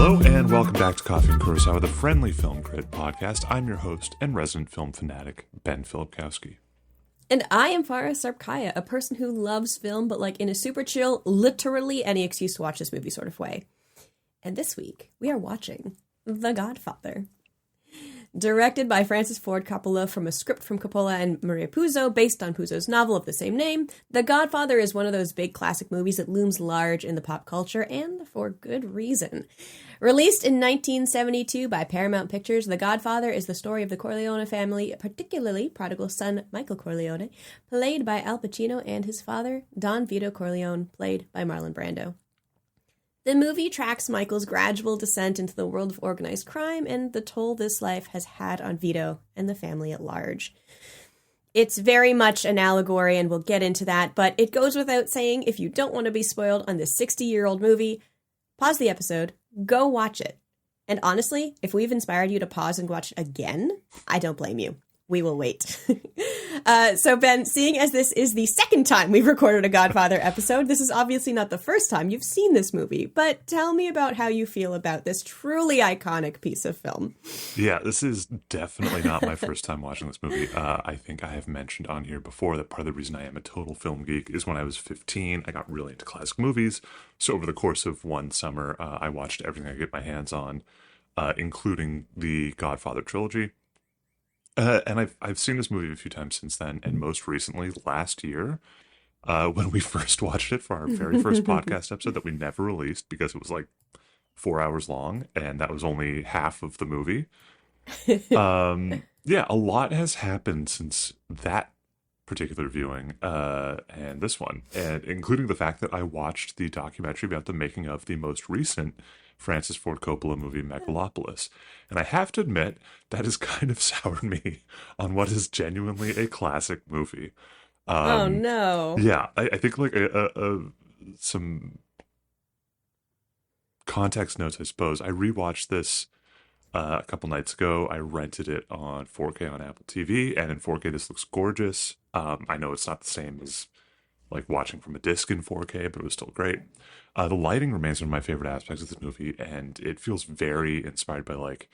Hello and welcome back to Coffee and Kurosawa, the friendly film crit podcast. I'm your host and resident film fanatic, Ben Filipkowski. And I am Farrah Sarpkaya, a person who loves film, but like in a super chill, literally any excuse to watch this movie sort of way. And this week, we are watching The Godfather. Directed by Francis Ford Coppola from a script from Coppola and Maria Puzo, based on Puzo's novel of the same name, The Godfather is one of those big classic movies that looms large in the pop culture, and for good reason. Released in 1972 by Paramount Pictures, The Godfather is the story of the Corleone family, particularly prodigal son Michael Corleone, played by Al Pacino, and his father, Don Vito Corleone, played by Marlon Brando. The movie tracks Michael's gradual descent into the world of organized crime and the toll this life has had on Vito and the family at large. It's very much an allegory, and we'll get into that, but it goes without saying, if you don't want to be spoiled on this 60-year-old movie, pause the episode, go watch it. And honestly, if we've inspired you to pause and watch it again, I don't blame you. We will wait. So Ben, seeing as this is the second time we've recorded a Godfather episode, this is obviously not the first time you've seen this movie, but tell me about how you feel about this truly iconic piece of film. Yeah, this is definitely not my first time watching this movie. I think I have mentioned on here before that part of the reason I am a total film geek is when I was 15, I got really into classic movies. So over the course of one summer, I watched everything I could get my hands on, including the Godfather trilogy. And I've seen this movie a few times since then, and most recently last year, when we first watched it for our very first podcast episode that we never released because it was like 4 hours long, and that was only half of the movie. Yeah, a lot has happened since that particular viewing and this one, and including the fact that I watched the documentary about the making of the most recent Francis Ford Coppola movie, Megalopolis. And I have to admit, that has kind of soured me on what is genuinely a classic movie. Oh, no. Yeah, I think like some context notes, I suppose. I rewatched this a couple nights ago. I rented it on 4K on Apple TV, and in 4K this looks gorgeous. I know it's not the same as like watching from a disc in 4K, but it was still great. The lighting remains one of my favorite aspects of this movie, and it feels very inspired by like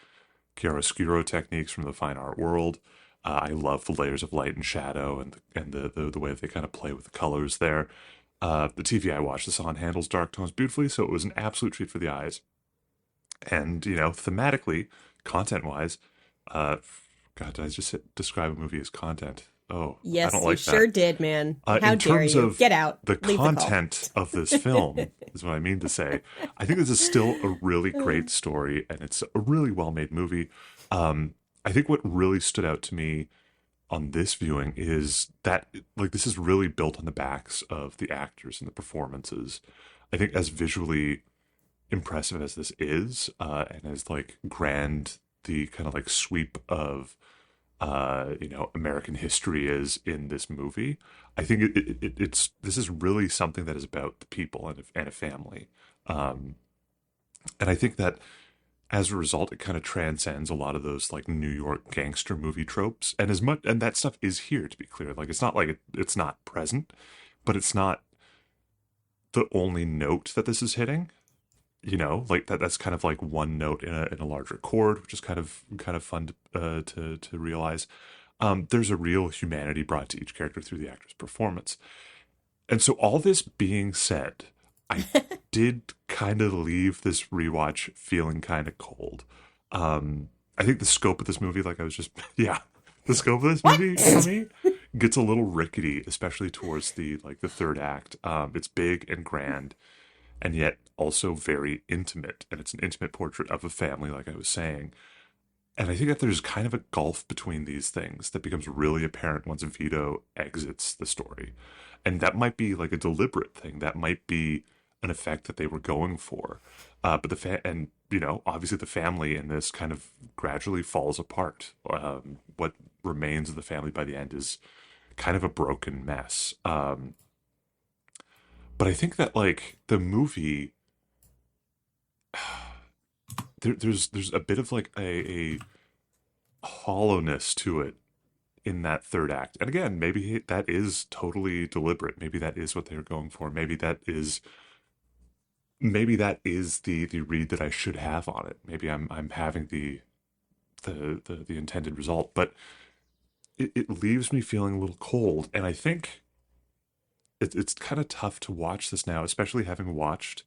chiaroscuro techniques from the fine art world. I love the layers of light and shadow and the way that they kind of play with the colors there. The TV I watched this on handles dark tones beautifully, so it was an absolute treat for the eyes. And, you know, thematically, content-wise, God, did I just describe a movie as content? Oh, yes, I don't like that. You sure did, man. How in dare terms you? of Get out. The Leave content of this film is what I mean to say. I think this is still a really great story, and it's a really well-made movie. I think what really stood out to me on this viewing is that like this is really built on the backs of the actors and the performances. I think as visually impressive as this is, and as like grand the kind of like sweep of American history is in this movie, I think this is really something that is about the people and a family, and I think that as a result, it kind of transcends a lot of those like New York gangster movie tropes, and that stuff is here, to be clear. Like it's not like it's not present, but it's not the only note that this is hitting. You know, like that's kind of like one note in a larger chord, which is kind of fun to realize. There's a real humanity brought to each character through the actor's performance. And so all this being said, I did kind of leave this rewatch feeling kind of cold. I think the scope of this movie, like I was just, the scope of this movie for me gets a little rickety, especially towards the third act. It's big and grand, and yet also very intimate. And it's an intimate portrait of a family, like I was saying. And I think that there's kind of a gulf between these things that becomes really apparent once Vito exits the story. And that might be like a deliberate thing. That might be an effect that they were going for. But obviously the family in this kind of gradually falls apart. What remains of the family by the end is kind of a broken mess. But I think that like the movie, there's a bit of like a hollowness to it in that third act. And again, maybe that is totally deliberate. Maybe that is what they're going for. Maybe that is maybe that is the read that I should have on it. Maybe I'm having the intended result, but it leaves me feeling a little cold. And I think it's kind of tough to watch this now, especially having watched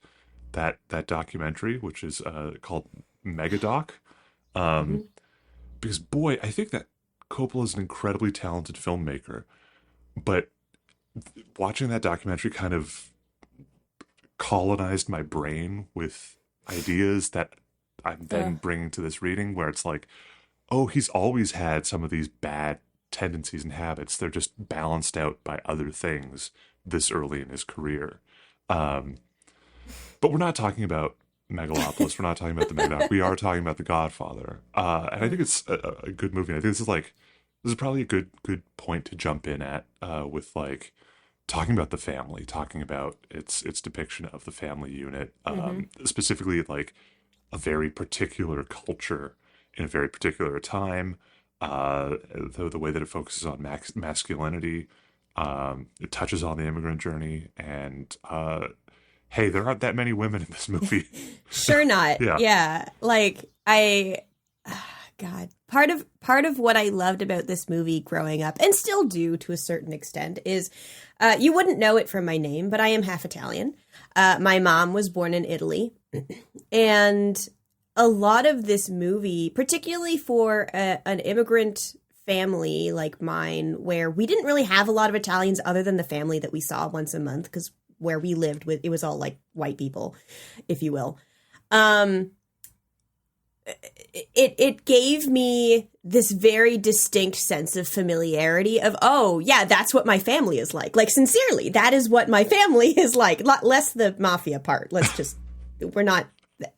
that documentary, which is called Megadoc. Mm-hmm. Because boy, I think that Coppola is an incredibly talented filmmaker, but watching that documentary kind of colonized my brain with ideas that I'm then bringing to this reading, where it's like, oh, he's always had some of these bad tendencies and habits. They're just balanced out by other things this early in his career. But we're not talking about Megalopolis. We're not talking about the Megadoc. We are talking about The Godfather. And I think it's a good movie. I think this is probably a good point to jump in at with like talking about the family, talking about its depiction of the family unit, specifically like a very particular culture in a very particular time. The way that it focuses on masculinity, it touches on the immigrant journey, and hey, there aren't that many women in this movie. Sure not. Yeah. Like God, part of what I loved about this movie growing up, and still do to a certain extent, is you wouldn't know it from my name, but I am half Italian. My mom was born in Italy, and a lot of this movie, particularly for an immigrant family like mine, where we didn't really have a lot of Italians other than the family that we saw once a month, because where we lived with, it was all like white people, if you will. It gave me this very distinct sense of familiarity of, oh yeah, that's what my family is like. Like, sincerely, that is what my family is like. Less the mafia part. We're not,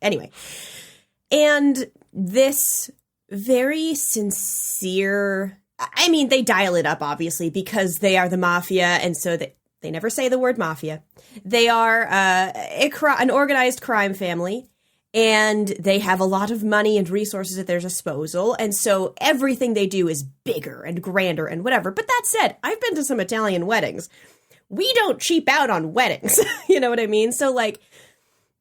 anyway. And this very sincere, I mean, they dial it up obviously because they are the mafia, and so they never say the word mafia. They are an organized crime family, and they have a lot of money and resources at their disposal. And so everything they do is bigger and grander and whatever. But that said, I've been to some Italian weddings. We don't cheap out on weddings. You know what I mean? So like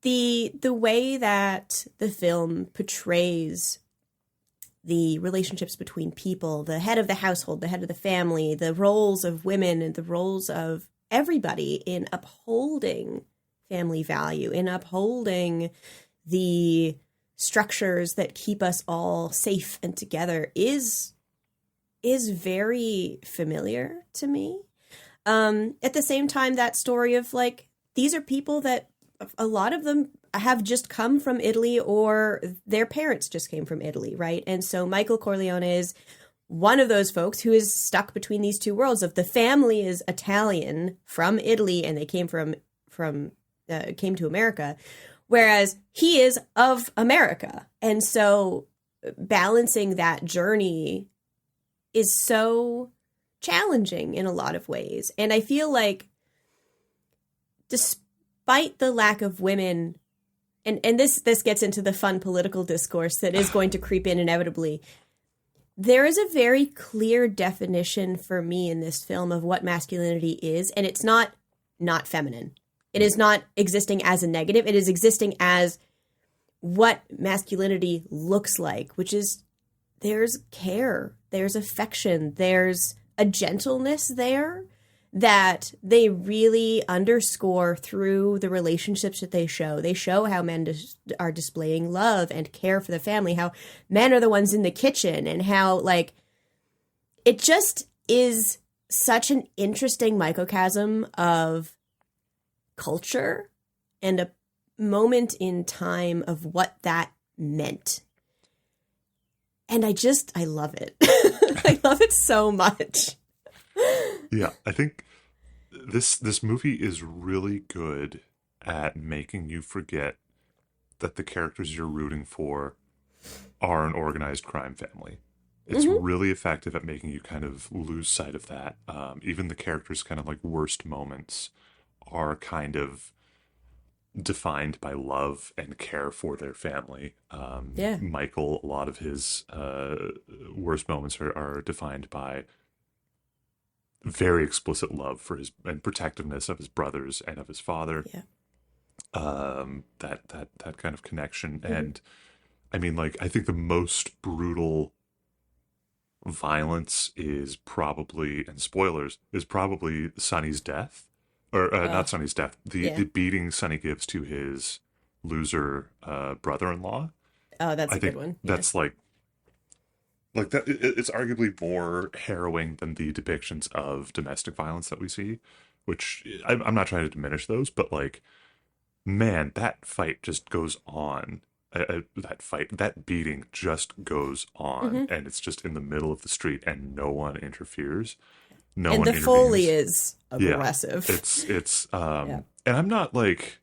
the way that the film portrays the relationships between people, the head of the household, the head of the family, the roles of women and the roles of everybody in upholding family value, in upholding the structures that keep us all safe and together is very familiar to me. At the same time, that story of like, these are people that a lot of them have just come from Italy, or their parents just came from Italy, right? And so Michael Corleone is one of those folks who is stuck between these two worlds of the family is Italian from Italy and they came came to America, whereas he is of America. And so balancing that journey is so challenging in a lot of ways. And I feel like despite the lack of women, and this gets into the fun political discourse that is going to creep in inevitably, there is a very clear definition for me in this film of what masculinity is, and it's not feminine. It is not existing as a negative. It is existing as what masculinity looks like, which is there's care, there's affection, there's a gentleness there that they really underscore through the relationships that they show. They show how men are displaying love and care for the family, how men are the ones in the kitchen, and how, like, it just is such an interesting microcosm of culture and a moment in time of what that meant. And I love it. I love it so much. Yeah, I think this movie is really good at making you forget that the characters you're rooting for are an organized crime family. It's really effective at making you kind of lose sight of that. Even the characters' kind of like worst moments are kind of defined by love and care for their family. Michael, a lot of his worst moments are defined by very explicit love for his and protectiveness of his brothers and of his father. that kind of connection. And I mean, like, I think the most brutal violence is probably, and spoilers, is probably Sonny's death, or Uh, not Sonny's death, yeah. the beating Sonny gives to his loser brother-in-law. Oh, that's I a good think one. Yeah. that's like that. It's arguably more harrowing than the depictions of domestic violence that we see, which I'm not trying to diminish those, but like, man, that fight just goes on. That beating just goes on, hmm and it's just in the middle of the street, and no one interferes, no And one the Foley intervenes. is Yeah, aggressive. it's Yeah. and I'm not like,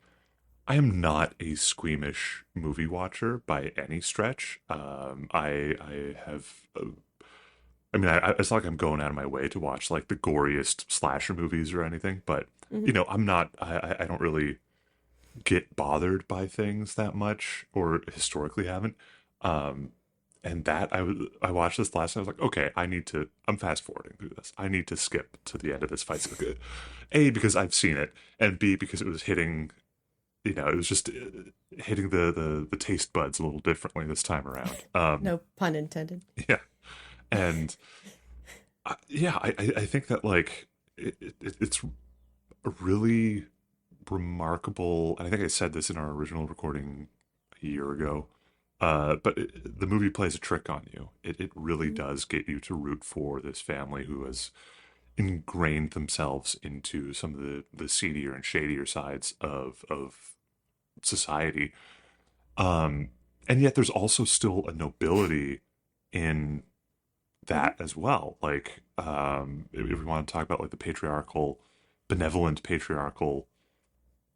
I am not a squeamish movie watcher by any stretch. I have. I mean, it's not like I'm going out of my way to watch like the goriest slasher movies or anything, but hmm I'm not. I don't really get bothered by things that much, or historically haven't. Um, and that I watched this last night. I was like, okay, I'm fast forwarding through this. I need to skip to the end of this fight. So good. A, because I've seen it, and B, because it was hitting. It was just hitting the taste buds a little differently this time around. No pun intended. Yeah, and yeah, I think that like it's a really remarkable, and I think I said this in our original recording a year ago. But the movie plays a trick on you. It really Mhm. does get you to root for this family who has ingrained themselves into some of the seedier and shadier sides of society. Um, and yet there's also still a nobility in Mhm. that as well. Like, if we want to talk about like the patriarchal, benevolent patriarchal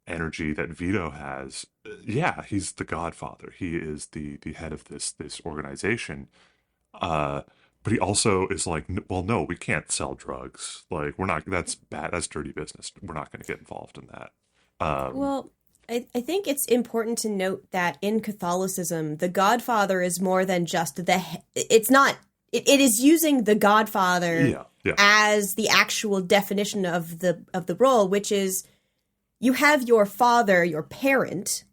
energy that Vito has, yeah, he's the godfather. He is the head of this organization. Uh, but he also is like, well, no, we can't sell drugs. Like, we're not. That's bad. That's dirty business. We're not going to get involved in that. Um, Well, I think it's important to note that in Catholicism, the Godfather is more than just it's not, it is using the Godfather yeah, yeah, as the actual definition of the role, which is you have your father, your parent,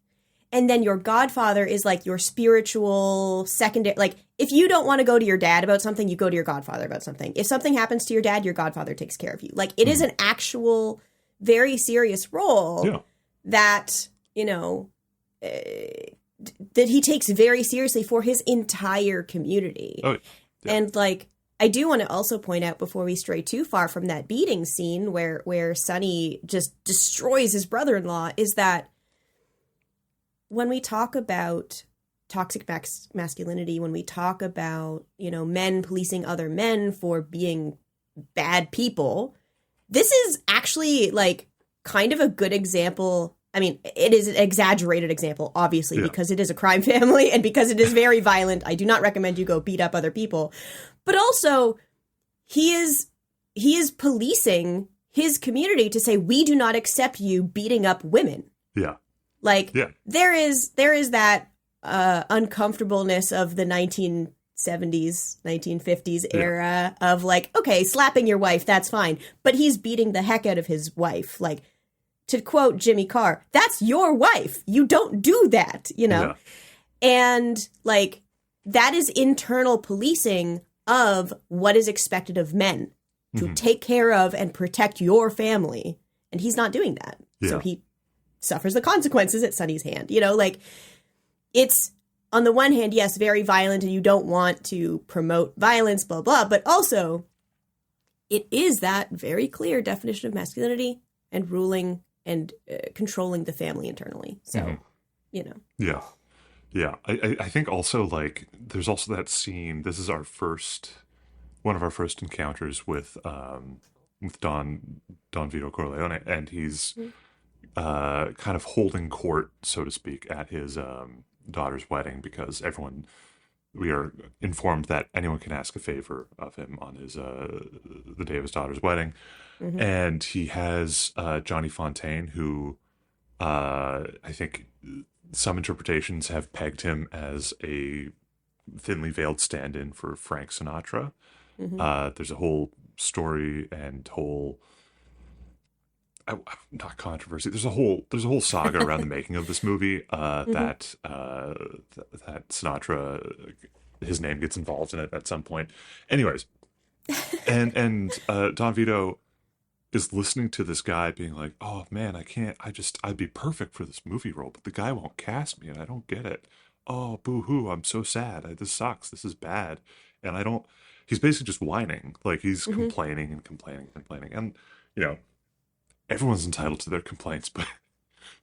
and then your godfather is like your spiritual secondary. Like, if you don't want to go to your dad about something, you go to your godfather about something. If something happens to your dad, your godfather takes care of you. Like, it is mhm, an actual very serious role yeah, that, that he takes very seriously for his entire community. oh yeah, And like, I do want to also point out before we stray too far from that beating scene where Sonny just destroys his brother-in-law, is that when we talk about toxic masculinity, when we talk about, men policing other men for being bad people, this is actually like kind of a good example. I mean, it is an exaggerated example, obviously, yeah, because it is a crime family and because it is very violent. I do not recommend you go beat up other people. But also, he is policing his community to say, we do not accept you beating up women. yeah, Like, yeah, there is that uncomfortableness of the 1970s, 1950s yeah, era of like, okay, slapping your wife, that's fine. But he's beating the heck out of his wife. Like, to quote Jimmy Carr, that's your wife. You don't do that. yeah, And like, that is internal policing of what is expected of men to mhm, take care of and protect your family. And he's not doing that. So yeah, he suffers the consequences at Sonny's hand. Like, it's on the one hand, yes, very violent and you don't want to promote violence, blah, blah, but also it is that very clear definition of masculinity and ruling and controlling the family internally. So, mhm, you know. yeah. Yeah, I think also like there's also that scene. This is one of our first encounters with Don Vito Corleone, and he's kind of holding court, so to speak, at his daughter's wedding because we are informed that anyone can ask a favor of him on his the day of his daughter's wedding, Mm-hmm. and he has Johnny Fontaine, who I think some interpretations have pegged him as a thinly veiled stand-in for Frank Sinatra. Mm-hmm. There's a whole story and whole not controversy. There's a whole saga around the making of this movie Mm-hmm. that Sinatra, his name gets involved in it at some point. Anyways, and Don Vito is listening to this guy being like, "Oh man, I can't. I'd be perfect for this movie role, but the guy won't cast me, and I don't get it. Oh, boo hoo! I'm so sad. This sucks. This is bad, and I don't." He's basically just whining, like he's Mm-hmm. complaining and complaining and complaining, and you know everyone's entitled to their complaints, but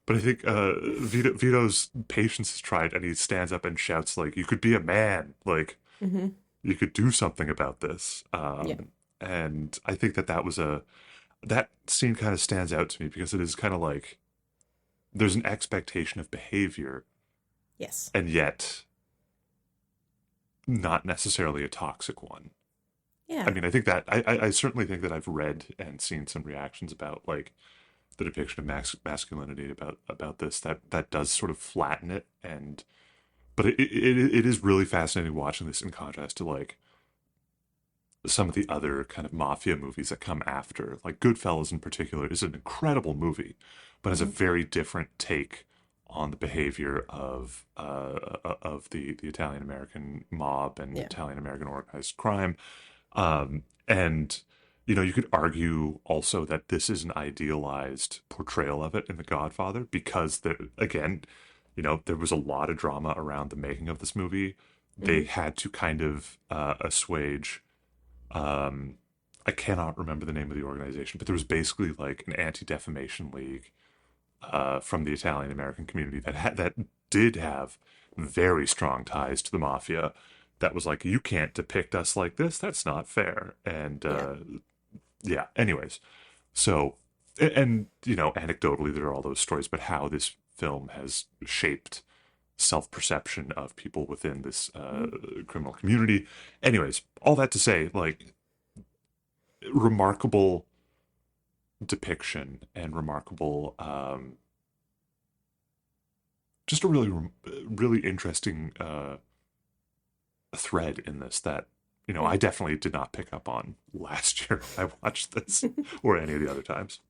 I think Vito's patience is tried, and he stands up and shouts like, "You could be a man, like Mm-hmm. you could do something about this." Yeah. And I think that scene kind of stands out to me because it is kind of like there's an expectation of behavior, Yes. and yet not necessarily a toxic one. I Yeah. mean, I think that I certainly think that I've read and seen some reactions about like the depiction of masculinity about this that does sort of flatten it, and but it is really fascinating watching this in contrast to like some of the other kind of mafia movies that come after. Like Goodfellas in particular is an incredible movie, but has a Mm-hmm. very different take on the behavior of the Italian American mob and Yeah. Italian American organized crime. And you could argue also that this is an idealized portrayal of it in The Godfather because there again, there was a lot of drama around the making of this movie. Mm-hmm. They had to kind of assuage I cannot remember the name of the organization, but there was basically like an anti-defamation league from the Italian American community that did have very strong ties to the mafia. That was like, you can't depict us like this. That's not fair. And Yeah. yeah. Anyways, so and anecdotally, there are all those stories about how this film has shaped self-perception of people within this Mm-hmm. criminal community. Anyways, all that to say, like, remarkable depiction and remarkable just a really interesting thread in this that Yeah. I definitely did not pick up on last year I watched this or any of the other times.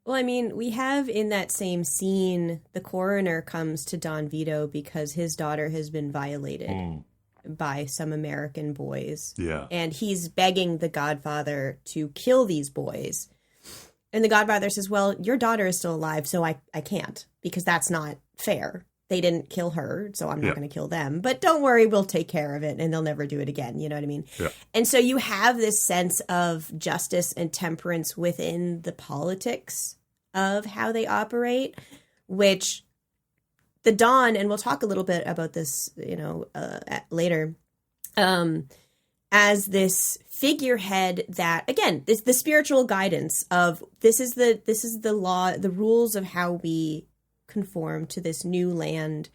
Well, I mean, we have in that same scene, the coroner comes to Don Vito because his daughter has been violated Mm, by some American boys. yeah. And he's begging the Godfather to kill these boys. And the Godfather says, well, your daughter is still alive, so I can't, because that's not fair. They didn't kill her, so I'm not Yeah. going to kill them. But don't worry, we'll take care of it, and they'll never do it again. You know what I mean? Yeah. And so you have this sense of justice and temperance within the politics of how they operate, which the Don, and we'll talk a little bit about this, later, as this figurehead that, again, this the spiritual guidance of this is the law, the rules of how we conform to this new land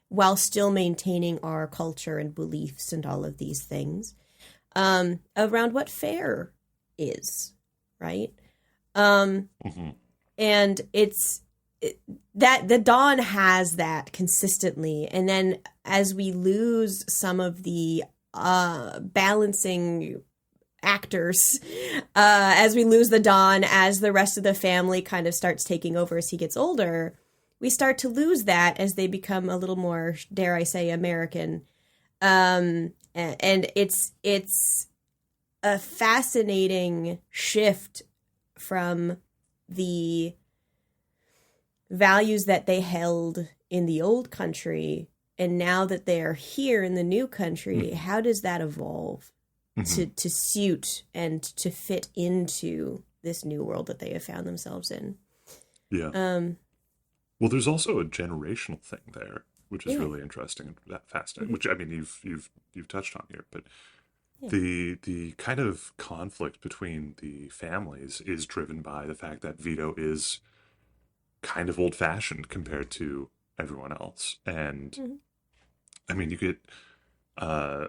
while still maintaining our culture and beliefs and all of these things, around what fair is, right? Hmm. And that the Dawn has that consistently. And then as we lose some of the balancing actors, as we lose the Dawn, as the rest of the family kind of starts taking over as he gets older, we start to lose that as they become a little more, dare I say, American. And it's a fascinating shift from the values that they held in the old country, and now that they are here in the new country, how does that evolve to suit and to fit into this new world that they have found themselves in? Yeah. Well, there's also a generational thing there, which is Yeah. really interesting and fascinating. Which I mean, you've touched on here, but Yeah. the kind of conflict between the families is driven by the fact that Vito is kind of old fashioned compared to everyone else, and Mhm. I mean, you get uh,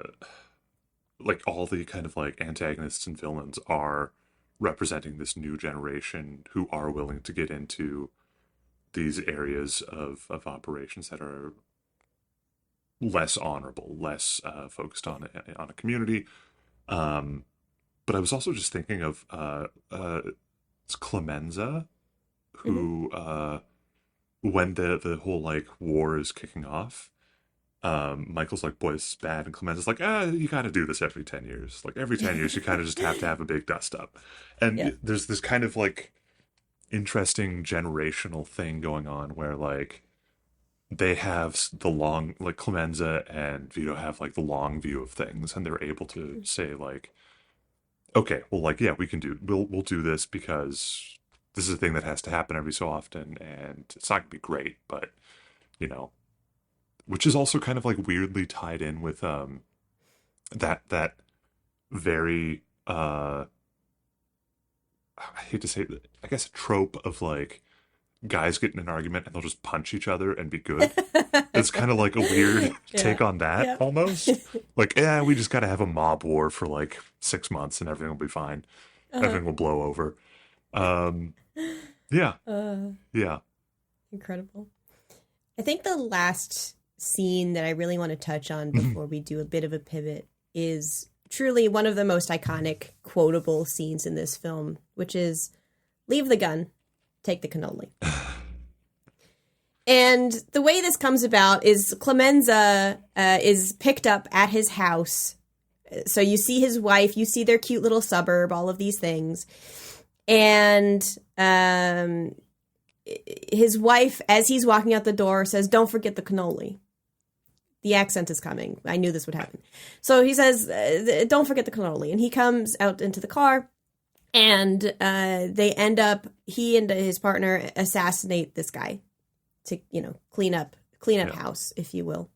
like all the kind of like antagonists and villains are representing this new generation who are willing to get into these areas of operations that are less honorable, less focused on a community. But I was also just thinking of it's Clemenza who when the whole like war is kicking off, Michael's like, boy, this is bad, and Clemenza's like, you got to do this every 10 years. Like every 10 years, you kind of just have to have a big dust up. And Yeah. there's this kind of like interesting generational thing going on where like they have the long, like Clemenza and Vito have like the long view of things, and they're able to say like, okay, well, like, yeah, we'll do this because this is a thing that has to happen every so often, and it's not gonna be great, but you know, which is also kind of like weirdly tied in with that very I hate to say it, I guess a trope of like guys get in an argument and they'll just punch each other and be good. It's kind of like a weird take on that almost. Like, we just got to have a mob war for like 6 months and everything will be fine. Everything will blow over. Yeah. Yeah. Incredible. I think the last scene that I really want to touch on before we do a bit of a pivot is truly one of the most iconic, quotable scenes in this film, which is leave the gun, take the cannoli. And the way this comes about is Clemenza is picked up at his house. So you see his wife, you see their cute little suburb, all of these things. And his wife, as he's walking out the door, says, "Don't forget the cannoli." The accent is coming. I knew this would happen. So he says, "Don't forget the cannoli." And he comes out into the car, and they end up, he and his partner assassinate this guy to, clean up house, if you will.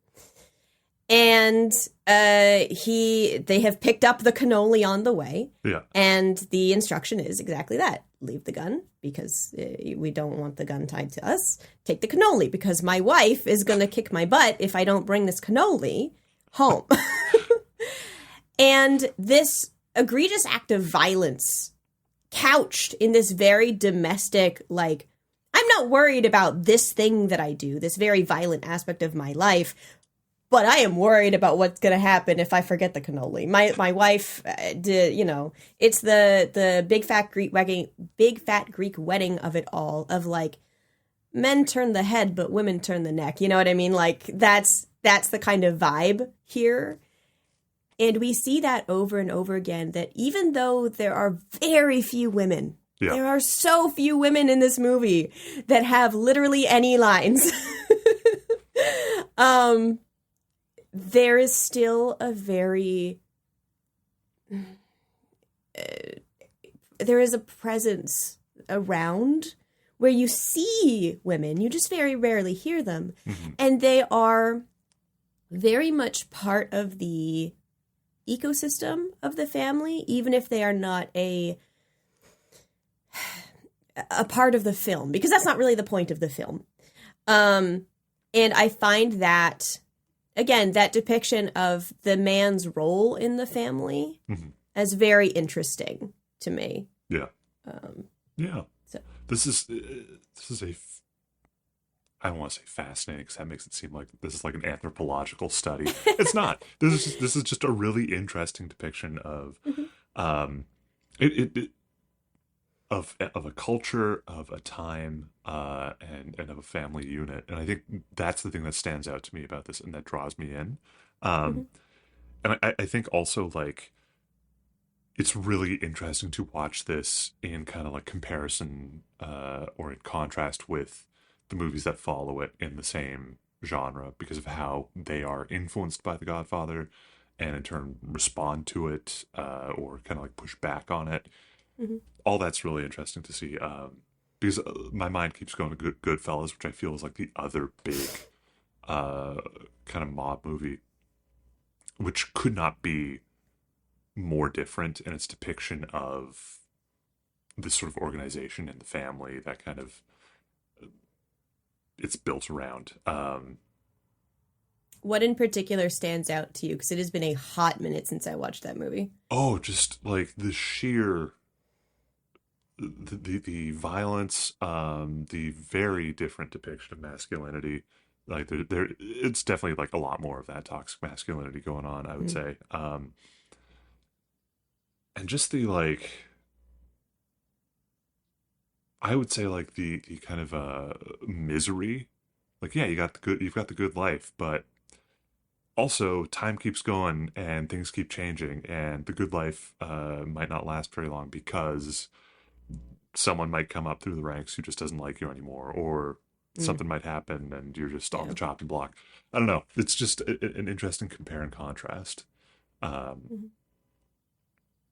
And they have picked up the cannoli on the way. Yeah. And the instruction is exactly that. Leave the gun because we don't want the gun tied to us. Take the cannoli because my wife is going to kick my butt if I don't bring this cannoli home. And this egregious act of violence couched in this very domestic, like, I'm not worried about this thing that I do, this very violent aspect of my life, but I am worried about what's going to happen if I forget the cannoli. My wife, it's the big fat Greek wedding of it all, of like, men turn the head, but women turn the neck. You know what I mean? Like that's the kind of vibe here. And we see that over and over again, that even though there are very few women, there are so few women in this movie that have literally any lines. There is still a very, there is a presence around where you see women, you just very rarely hear them. Mm-hmm. And they are very much part of the ecosystem of the family, even if they are not a part of the film, because that's not really the point of the film. And I find that, again, that depiction of the man's role in the family as very interesting to me. Yeah. Yeah. So. This is I don't want to say fascinating because that makes it seem like this is like an anthropological study. It's not. This is just a really interesting depiction of of a culture, of a time, and of a family unit. And I think that's the thing that stands out to me about this and that draws me in. And I think also, like, it's really interesting to watch this in kind of like comparison or in contrast with the movies that follow it in the same genre, because of how they are influenced by The Godfather and in turn respond to it or kind of like push back on it. All that's really interesting to see, because my mind keeps going to Goodfellas, which I feel is like the other big kind of mob movie, which could not be more different in its depiction of this sort of organization and the family that kind of it's built around. What in particular stands out to you? Because it has been a hot minute since I watched that movie. Oh, just like the sheer the violence, the very different depiction of masculinity. Like there it's definitely like a lot more of that toxic masculinity going on, I would say. And just the like I would say like the kind of misery. Like, yeah, you've got the good life, but also time keeps going and things keep changing, and the good life might not last very long because someone might come up through the ranks who just doesn't like you anymore, or Mm. something might happen and you're just on Yeah. the chopping block. I don't know. It's just an interesting compare and contrast. Um, Mhm.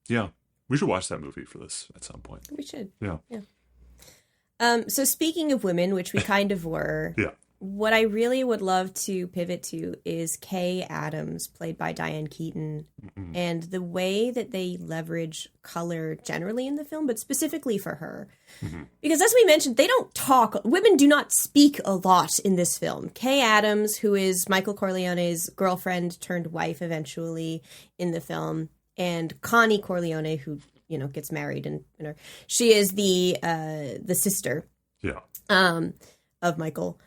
yeah, we should watch that movie for this at some point. We should. Yeah, Yeah. So speaking of women, which we kind of were, yeah, what I really would love to pivot to is Kay Adams, played by Diane Keaton, mm-hmm. and the way that they leverage color generally in the film, but specifically for her. Mm-hmm. Because as we mentioned, they don't talk. Women do not speak a lot in this film. Kay Adams, who is Michael Corleone's girlfriend turned wife eventually in the film, and Connie Corleone, who gets married, and she is the sister Yeah, of Michael.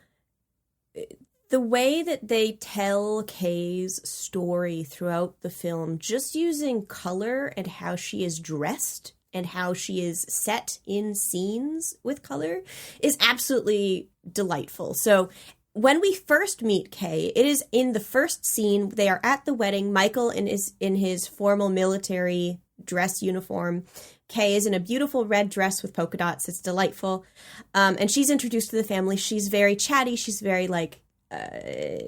The way that they tell Kay's story throughout the film, just using color and how she is dressed and how she is set in scenes with color, is absolutely delightful. So when we first meet Kay, it is in the first scene. They are at the wedding. Michael is in his formal military dress uniform. Kay is in a beautiful red dress with polka dots. It's delightful. And she's introduced to the family. She's very chatty. She's very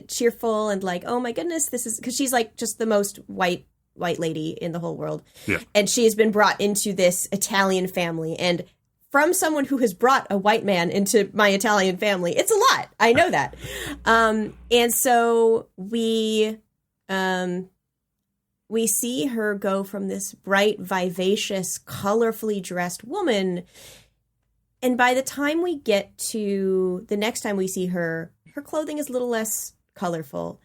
cheerful and like, oh my goodness, this is, because she's like just the most white lady in the whole world. yeah, And she has been brought into this Italian family. And from someone who has brought a white man into my Italian family, it's a lot. I know that. And so we see her go from this bright, vivacious, colorfully dressed woman. And by the time we get to the next time we see her, her clothing is a little less colorful.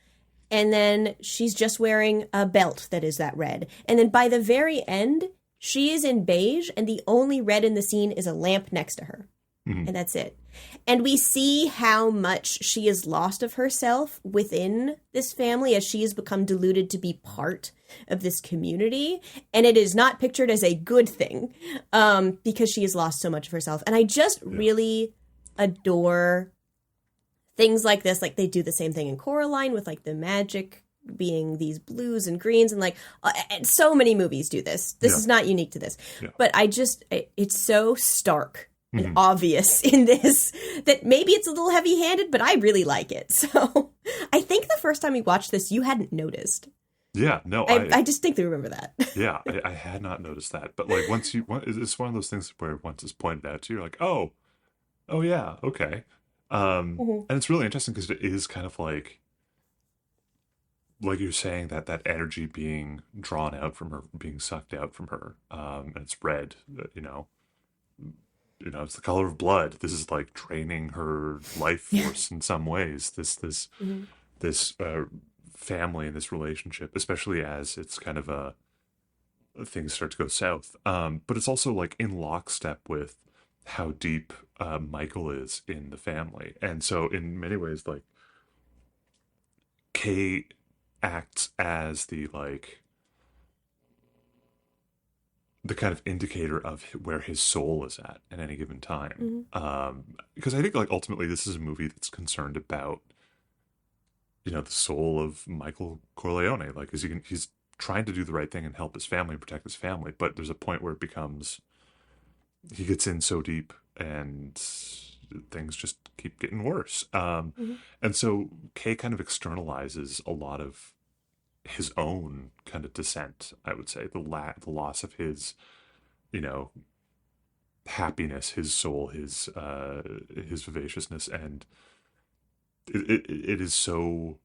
And then she's just wearing a belt that is that red. And then by the very end, she is in beige, and the only red in the scene is a lamp next to her. mm-hmm. And that's it. And we see how much she has lost of herself within this family as she has become deluded to be part of this community. And it is not pictured as a good thing because she has lost so much of herself. And I just really adore things like this. Like they do the same thing in Coraline with like the magic being these blues and greens, and like and so many movies do this. This is not unique to this. Yeah. But it's so stark and obvious in this that maybe it's a little heavy-handed, but I really like it. So I think the first time we watched this, you hadn't noticed. Yeah, no, I distinctly remember that. Yeah, I had not noticed that. But like it's one of those things where once it's pointed out to you, you're like, oh yeah, okay. And it's really interesting because it is kind of like you're saying, that energy being drawn out from her, being sucked out from her, and it's red. It's the color of blood. This is like draining her life force in some ways. This family and this relationship, especially as it's kind of things start to go south. But it's also like in lockstep with how deep Michael is in the family, and so in many ways, like Kay acts as the kind of indicator of where his soul is at any given time. Because I think like ultimately this is a movie that's concerned about the soul of Michael Corleone. Like he's trying to do the right thing and help his family and protect his family, but there's a point where it becomes he gets in so deep and things just keep getting worse. And so Kay kind of externalizes a lot of his own kind of dissent, I would say, the loss of his, happiness, his soul, his vivaciousness, and it is so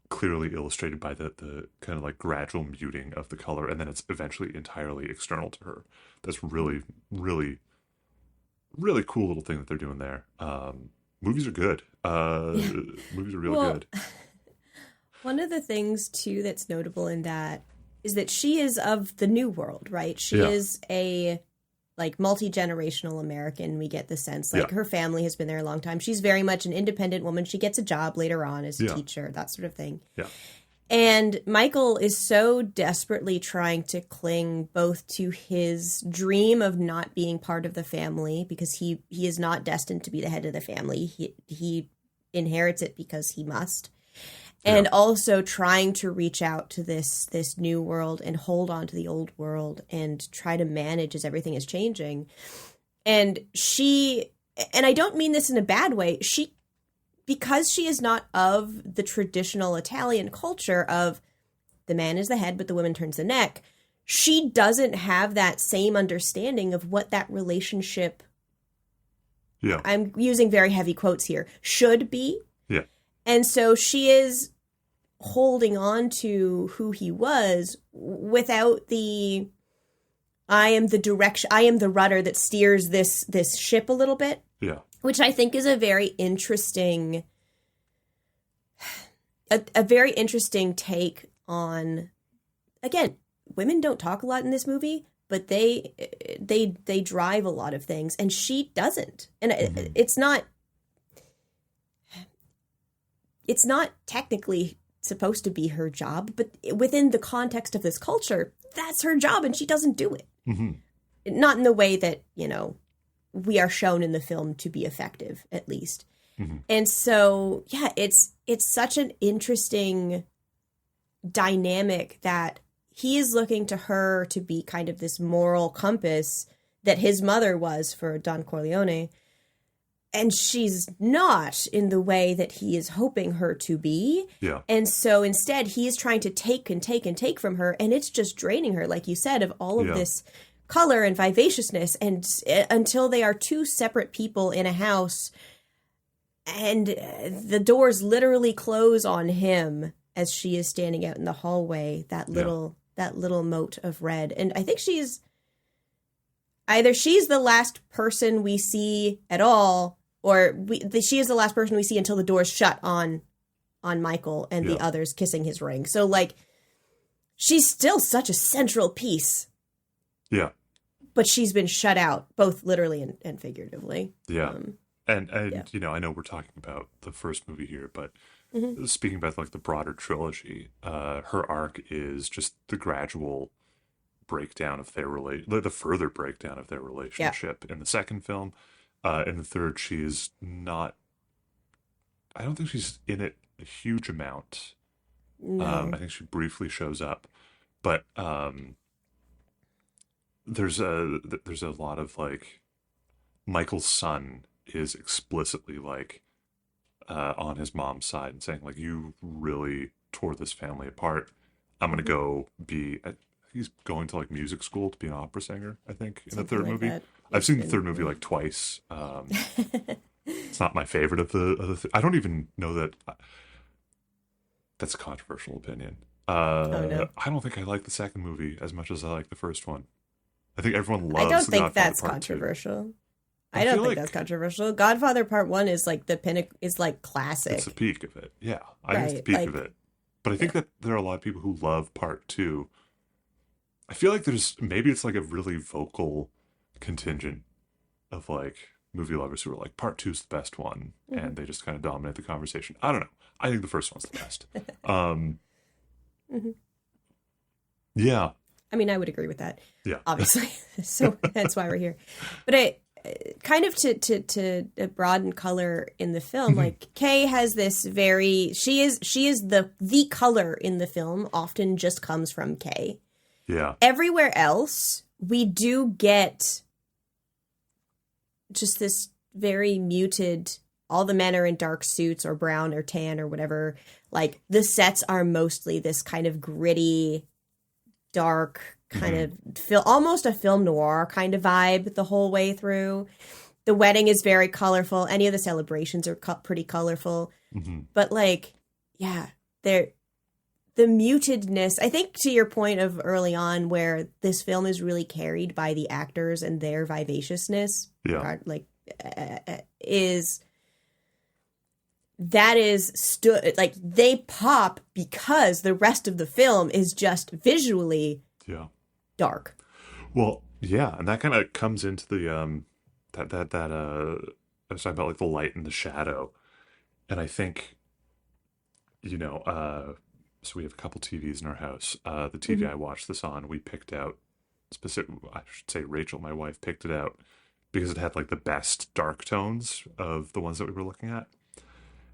clearly illustrated by the kind of like gradual muting of the color, and then it's eventually entirely external to her. That's really, really, really cool little thing that they're doing there. Movies are good. Movies are real good. One of the things, too, that's notable in that is that she is of the New World, right? She is a, multi-generational American, we get the sense. Her family has been there a long time. She's very much an independent woman. She gets a job later on as a teacher, that sort of thing. Yeah. And Michael is so desperately trying to cling both to his dream of not being part of the family, because he is not destined to be the head of the family. He inherits it because he must. And also trying to reach out to this new world and hold on to the old world and try to manage as everything is changing. And I don't mean this in a bad way, because she is not of the traditional Italian culture of the man is the head, but the woman turns the neck, she doesn't have that same understanding of what that relationship, I'm using very heavy quotes here, should be. Yeah. And so she is holding on to who he was without the, I am the rudder that steers this ship a little bit. Yeah. Which I think is a very interesting take on, again, women don't talk a lot in this movie, but they drive a lot of things, and she doesn't. And it's not technically supposed to be her job, but within the context of this culture, that's her job, and she doesn't do it. Mm-hmm. Not in the way that, we are shown in the film to be effective, at least. Mm-hmm. And so, it's such an interesting dynamic that he is looking to her to be kind of this moral compass that his mother was for Don Corleone. And she's not in the way that he is hoping her to be. Yeah. And so instead, he is trying to take and take and take from her. And it's just draining her, like you said, of all of this color and vivaciousness, and until they are two separate people in a house, and the doors literally close on him as she is standing out in the hallway, that little mote of red. And I think she's the last person we see at all, or she is the last person we see until the doors shut on Michael and the others kissing his ring. So, like, she's still such a central piece. Yeah. But she's been shut out, both literally and figuratively. Yeah. And I know we're talking about the first movie here, but speaking about, like, the broader trilogy, her arc is just the gradual breakdown of their the further breakdown of their relationship in the second film. In the third, she is not, I don't think she's in it a huge amount. No. I think she briefly shows up, but there's a lot of, like, Michael's son is explicitly, like, on his mom's side and saying, like, you really tore this family apart. I'm gonna go be he's going to, like, music school to be an opera singer, I think, in the third movie. I've seen the third movie like twice. It's not my favorite of the I don't even know that that's a controversial opinion. No. I don't think I like the second movie as much as I like the first one. I think everyone loves. I don't think that's Part controversial. 2. I don't think that's controversial. Godfather Part 1 is like the pinnacle, is like classic. It's the peak of it. Yeah, I think it's the peak of it. But I think that there are a lot of people who love Part 2. I feel like maybe it's like a really vocal contingent of, like, movie lovers who are like, Part 2's the best one, and they just kind of dominate the conversation. I don't know. I think the first one's the best. Yeah. I mean, I would agree with that. Yeah. Obviously. So that's why we're here. But I kind of to broaden color in the film, like, Kay has this she is the color in the film often just comes from Kay. Yeah. Everywhere else, we do get just this very muted, all the men are in dark suits or brown or tan or whatever. Like, the sets are mostly this kind of gritty, dark kind of almost a film noir kind of vibe the whole way through. The wedding is very colorful. Any of the celebrations are pretty colorful. But, like, yeah, the mutedness, I think, to your point of early on, where this film is really carried by the actors and their vivaciousness, like, like, they pop because the rest of the film is just visually dark. Well, yeah, and that kind of comes into the I was talking about, like, the light and the shadow, and I think, so we have a couple TVs in our house. The TV I watched this on, we picked out specific. I should say Rachel, my wife, picked it out because it had like the best dark tones of the ones that we were looking at.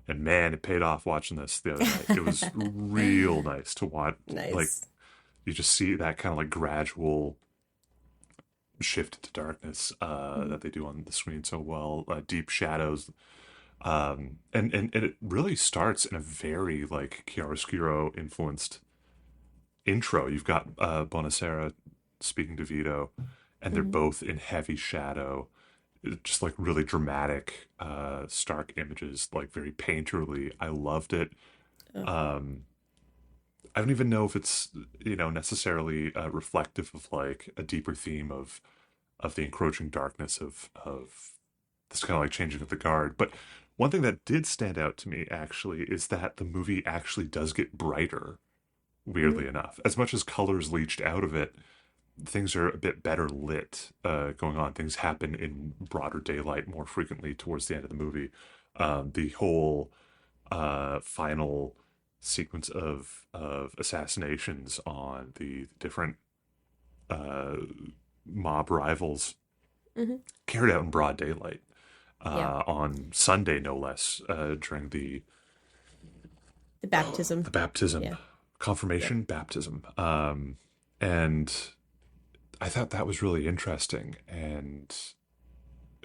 And man, it paid off watching this the other night. It was real nice to watch. Nice. Like you just see that kind of like gradual shift into darkness that they do on the screen so well. Deep shadows. And it really starts in a very like chiaroscuro influenced intro. You've got Bonacera speaking to Vito, and they're both in heavy shadow, just like really dramatic, stark images, like very painterly. I loved it. I don't even know if it's necessarily reflective of like a deeper theme of the encroaching darkness of this kind of like changing of the guard. But one thing that did stand out to me actually is that the movie actually does get brighter, weirdly enough. As much as colors leached out of it, things are a bit better lit going on. Things happen in broader daylight more frequently towards the end of the movie. The whole final sequence of assassinations on the different mob rivals carried out in broad daylight on Sunday, no less, during the baptism. Confirmation, baptism. And I thought that was really interesting and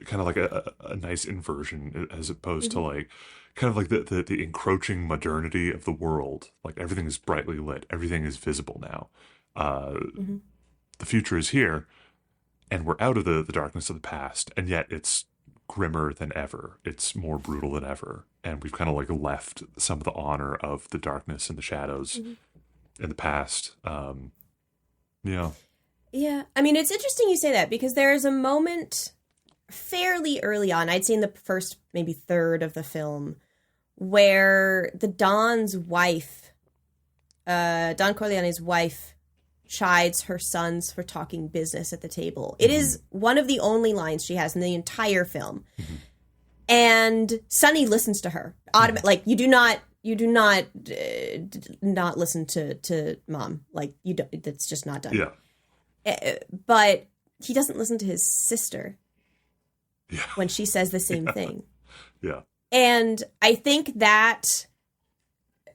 kind of like a nice inversion as opposed to like kind of like the encroaching modernity of the world. Like everything is brightly lit. Everything is visible now. The future is here and we're out of the darkness of the past. And yet it's grimmer than ever. It's more brutal than ever. And we've kind of like left some of the honor of the darkness and the shadows in the past. Yeah. Yeah. I mean, it's interesting you say that because there is a moment fairly early on, I'd say in the first maybe third of the film, where the Don's wife, Don Corleone's wife, chides her sons for talking business at the table. It is one of the only lines she has in the entire film. And Sonny listens to her. Like, you do not not listen to mom. Like, you don't, that's just not done. Yeah. But he doesn't listen to his sister Yeah. when she says the same thing. Yeah. And I think that,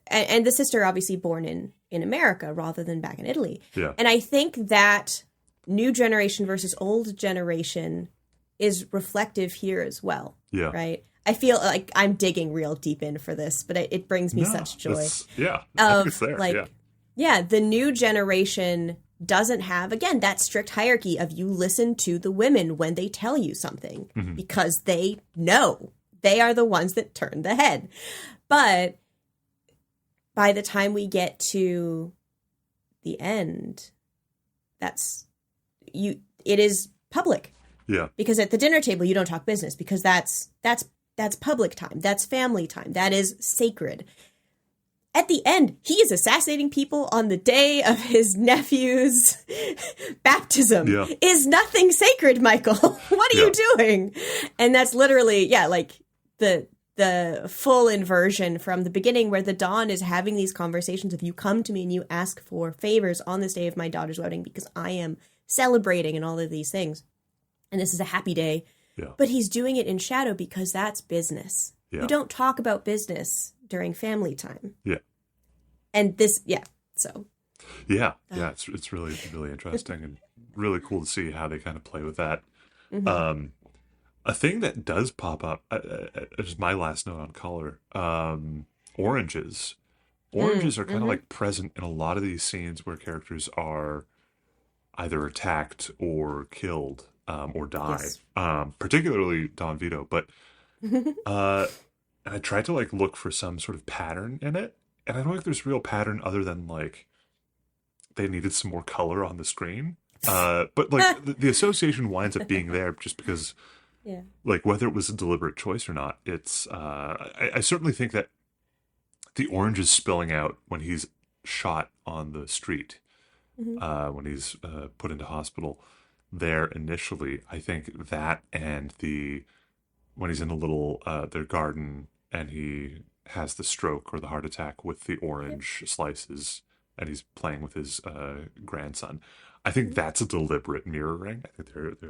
and the sister obviously born in America rather than back in Italy. Yeah. And I think that new generation versus old generation is reflective here as well. Yeah. Right. I feel like I'm digging real deep in for this, but it brings me such joy. Yeah. I think it's there. Like, yeah, the new generation doesn't have, again, that strict hierarchy of you listen to the women when they tell you something because they know they are the ones that turn the head. But by the time we get to the end, it is public. Yeah. Because at the dinner table, you don't talk business because that's public time. That's family time. That is sacred. At the end, he is assassinating people on the day of his nephew's baptism. Yeah. Is nothing sacred, Michael? What are you doing? And that's literally, like the full inversion from the beginning where the Don is having these conversations of you come to me and you ask for favors on this day of my daughter's wedding because I am celebrating and all of these things. And this is a happy day. Yeah. But he's doing it in shadow because that's business. Yeah. You don't talk about business during family time. Yeah. And this, so. Yeah. Yeah. It's really, really interesting and really cool to see how they kind of play with that. A thing that does pop up, is my last note on color, oranges. Oranges are kind of like present in a lot of these scenes where characters are either attacked or killed or die, particularly Don Vito. But I tried to like look for some sort of pattern in it, and I don't think there's a real pattern other than like they needed some more color on the screen. But like the association winds up being there just because, like whether it was a deliberate choice or not, it's I certainly think that the orange is spilling out when he's shot on the street, when he's put into hospital there initially. I think that and when he's in the little their garden and he has the stroke or the heart attack with the orange slices, and he's playing with his grandson. I think that's a deliberate mirroring. I think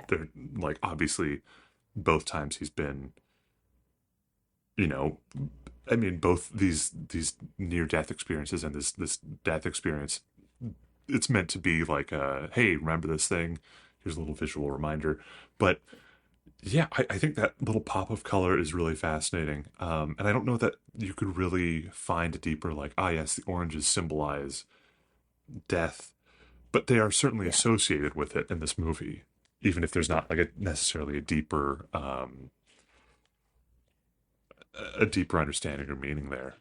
they're like, obviously both times he's been, you know, I mean, both these near death experiences and this death experience, it's meant to be like a, hey, remember this thing? Here's a little visual reminder. But yeah, I think that little pop of color is really fascinating. And I don't know that you could really find a deeper, like, yes, the oranges symbolize death, but they are certainly associated with it in this movie, even if there's not like necessarily a deeper understanding or meaning there.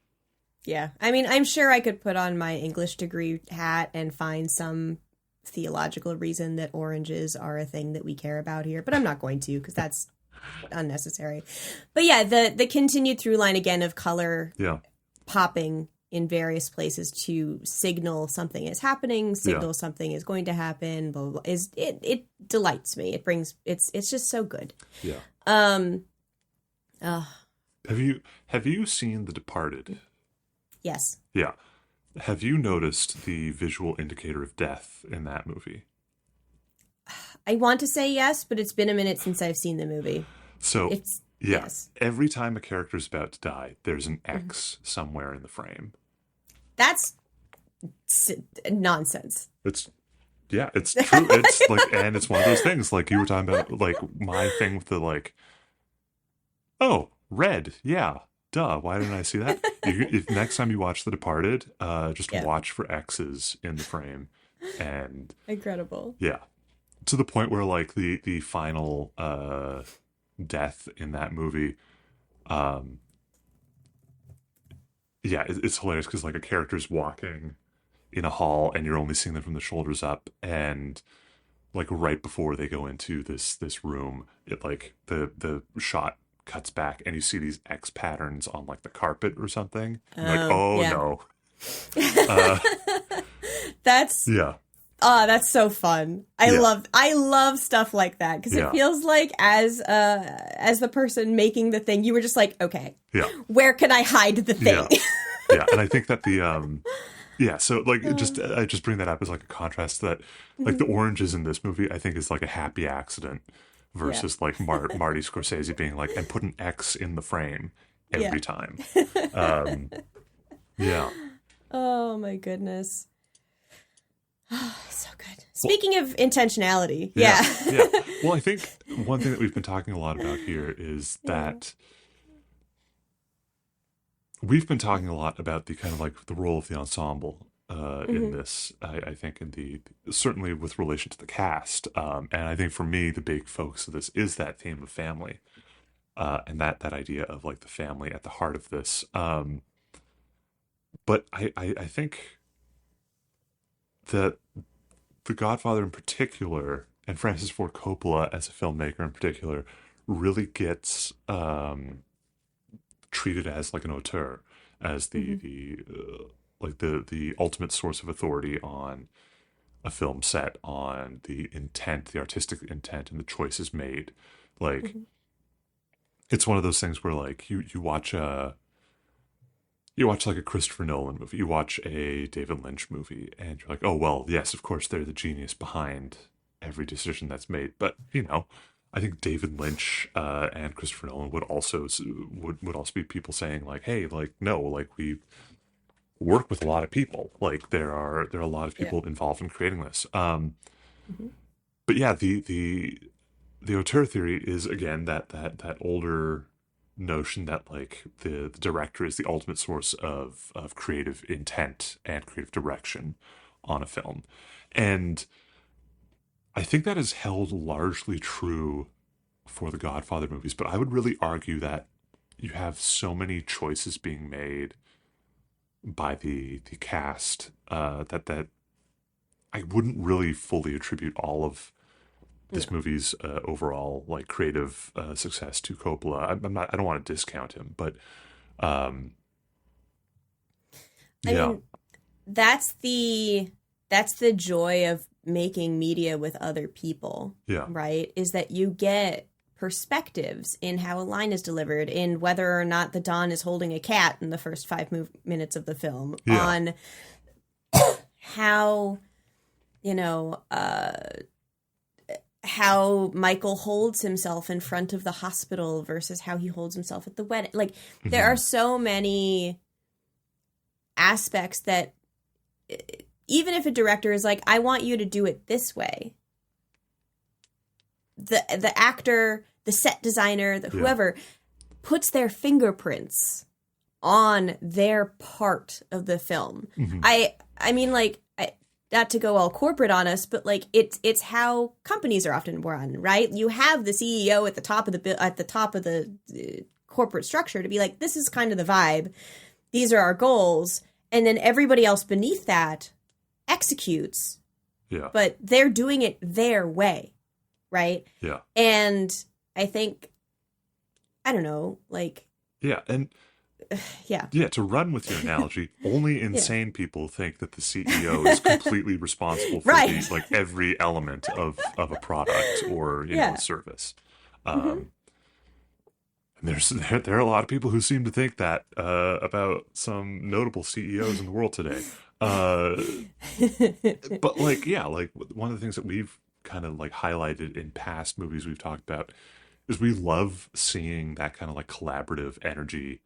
Yeah. I mean, I'm sure I could put on my English degree hat and find some theological reason that oranges are a thing that we care about here, but I'm not going to, because that's unnecessary. But yeah, the continued through line again of color popping in various places to signal something is happening, signal something is going to happen, blah, blah, blah, it delights me. It brings, it's just so good. Yeah. Have you seen The Departed? Yes. Yeah. Have you noticed the visual indicator of death in that movie? I want to say yes, but it's been a minute since I've seen the movie. So yes. Every time a character is about to die, there's an X somewhere in the frame. That's nonsense. It's true. It's like, and it's one of those things like you were talking about, like my thing with the like, oh, red, yeah. Duh, why didn't I see that? If next time you watch The Departed, just watch for X's in the frame. And incredible. Yeah. To the point where like the final death in that movie, it's hilarious because like a character's walking in a hall and you're only seeing them from the shoulders up, and like right before they go into this room, it like the shot cuts back and you see these X patterns on like the carpet or something. No. That's that's so fun. I love stuff like that because it feels like as the person making the thing, you were just like, okay, where can I hide the thing? And I think that so like I just bring that up as like a contrast to that, like the oranges in this movie I think is like a happy accident versus like Marty Scorsese being like, and put an X in the frame every time. Oh my goodness. So good. Speaking of intentionality. Well, I think one thing that we've been talking a lot about here is that we've been talking a lot about the kind of like the role of the ensemble in this, I think, in certainly with relation to the cast. And I think for me, the big focus of this is that theme of family, and that idea of like the family at the heart of this. But I think that The Godfather in particular, and Francis Ford Coppola as a filmmaker in particular, really gets treated as like an auteur, as the ultimate source of authority on a film set, on the intent, the artistic intent, and the choices made. Like, it's one of those things where like you watch like a Christopher Nolan movie, you watch a David Lynch movie, and you're like, oh well, yes, of course they're the genius behind every decision that's made. But I think David Lynch and Christopher Nolan would also be people saying like, hey, like no, like we work with a lot of people. Like there are a lot of people involved in creating this. But yeah, the auteur theory is again that older notion that like the director is the ultimate source of creative intent and creative direction on a film. And I think that is held largely true for the Godfather movies, but I would really argue that you have so many choices being made by the cast that I wouldn't really fully attribute all of this movie's overall like creative success to Coppola. I don't want to discount him, but I mean, that's the joy of making media with other people, right? Is that you get perspectives in how a line is delivered, in whether or not the Don is holding a cat in the first 5 minutes of the film, on how, how Michael holds himself in front of the hospital versus how he holds himself at the wedding. Like, there are so many aspects that even if a director is like, I want you to do it this way, the actor, the set designer, the whoever puts their fingerprints on their part of the film. I mean, like, not to go all corporate on us, but like it's how companies are often run, right? You have the CEO at the top of the corporate structure to be like, this is kind of the vibe. These are our goals. And then everybody else beneath that executes. Yeah. But they're doing it their way, right? Yeah. And I think, I don't know, like... Yeah, and... Yeah. Yeah, to run with your analogy, only insane people think that the CEO is completely responsible for every element of a product or service. And there are a lot of people who seem to think that about some notable CEOs in the world today. But one of the things that we've kind of like highlighted in past movies we've talked about is we love seeing that kind of like collaborative energy